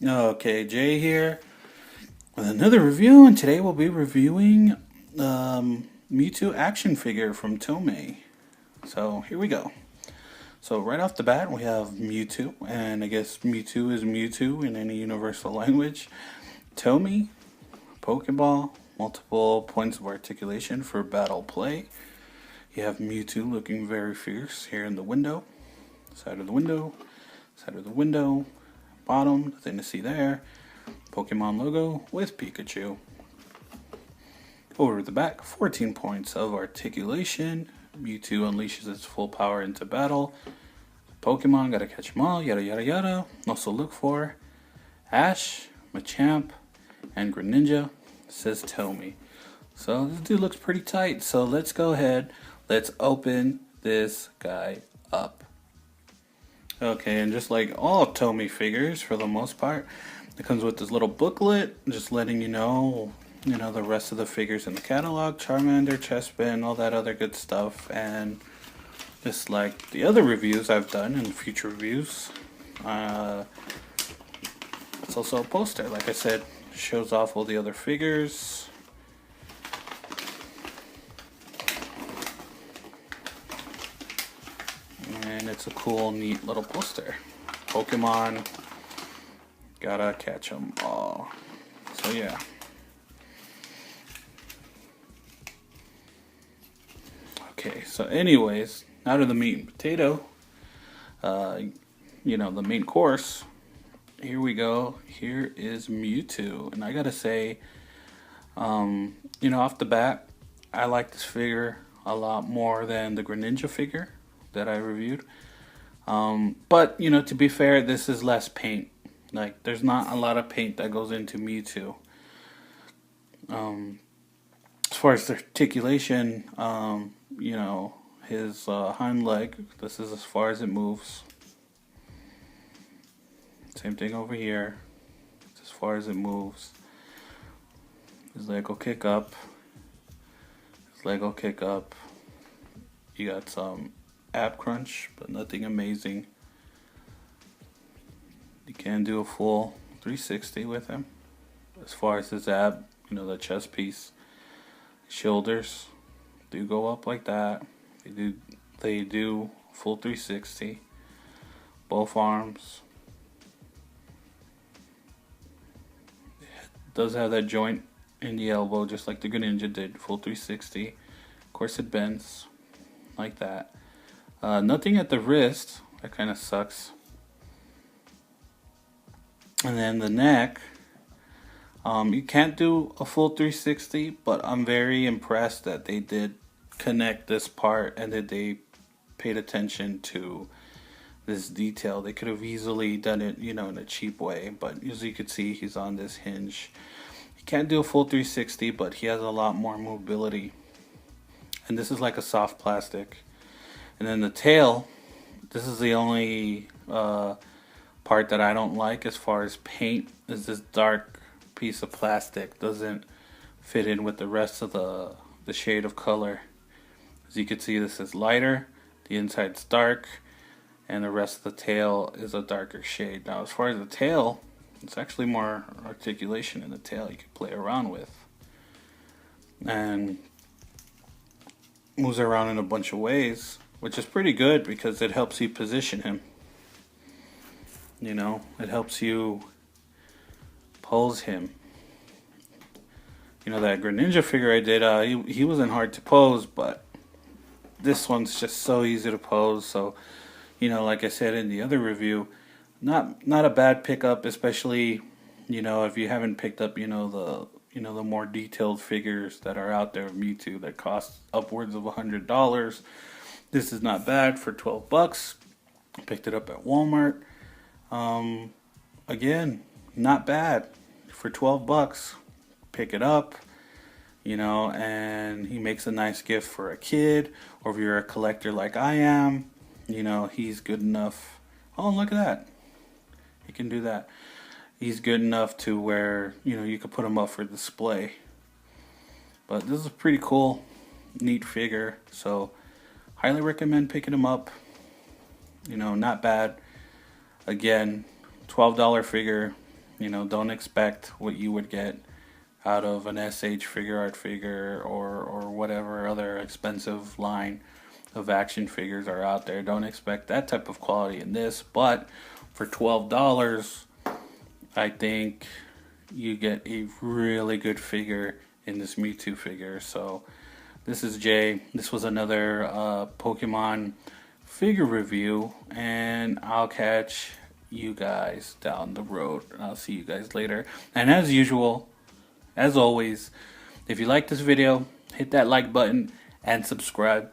Okay, Jay here with another review, and today we'll be reviewing Mewtwo action figure from Tomy. So here we go. So right off the bat, we have Mewtwo, and I guess Mewtwo is Mewtwo in any universal language. Tomy, Pokeball, multiple points of articulation for battle play. You have Mewtwo looking very fierce here in the window, side of the window, side of the window, bottom, nothing to see there. Pokemon logo with Pikachu. Over the back, 14 points of articulation. Mewtwo unleashes its full power into battle. Pokemon, gotta catch them all, yada yada yada. Also look for Ash, Machamp, and Greninja, says Tomy. So this dude looks pretty tight, so let's go ahead, let's open this guy up. Okay, and just like all Tomy figures, for the most part, it comes with this little booklet, just letting you know, the rest of the figures in the catalog, Charmander, Chespin, all that other good stuff, and just like the other reviews I've done and future reviews, it's also a poster. Like I said, shows off all the other figures. And it's a cool, neat little poster. Pokemon, gotta catch them all. So yeah. Okay, so anyways, out of the meat and potato, the main course, here we go. Here is Mewtwo. And I gotta say, off the bat, I like this figure a lot more than the Greninja figure that I reviewed. But, to be fair, this is less paint. Like, there's not a lot of paint that goes into Mewtwo. As far as the articulation, his hind leg, this is as far as it moves. Same thing over here. It's as far as it moves. His leg will kick up. His leg will kick up. You got some ab crunch, but nothing amazing. You can do a full 360 with him. As far as his ab, the chest piece, shoulders do go up like that. They do full 360. Both arms. It does have that joint in the elbow, just like the Greninja did, full 360. Of course, it bends like that. Nothing at the wrist. That kind of sucks. And then the neck. You can't do a full 360, but I'm very impressed that they did connect this part and that they paid attention to this detail. They could have easily done it, in a cheap way, but as you can see, he's on this hinge. He can't do a full 360, but he has a lot more mobility. And this is like a soft plastic. And then the tail, this is the only part that I don't like as far as paint, is this dark piece of plastic. Doesn't fit in with the rest of the shade of color. As you can see, this is lighter, the inside's dark, and the rest of the tail is a darker shade. Now as far as the tail, it's actually more articulation in the tail you can play around with. And moves around in a bunch of ways, which is pretty good because it helps you position him. It helps you pose him. That Greninja figure I did, he wasn't hard to pose, but this one's just so easy to pose. So, like I said in the other review, not a bad pickup, especially, if you haven't picked up, the more detailed figures that are out there of Mewtwo that cost upwards of $100. This is not bad for $12. Picked it up at Walmart. Again, not bad for $12. Pick it up, and he makes a nice gift for a kid, or if you're a collector like I am, he's good enough. Oh, look at that. He can do that. He's good enough to where, you could put him up for display. But this is a pretty cool, neat figure, so highly recommend picking him up. Not bad. Again, $12 figure, You know, don't expect what you would get out of an SH Figure Art figure or whatever other expensive line of action figures are out there. Don't expect that type of quality in this, but for $12, I think you get a really good figure in this Mewtwo figure. So this is Jay. This was another Pokemon figure review, and I'll catch you guys down the road. I'll see you guys later. And as usual, as always, if you like this video, hit that like button and subscribe.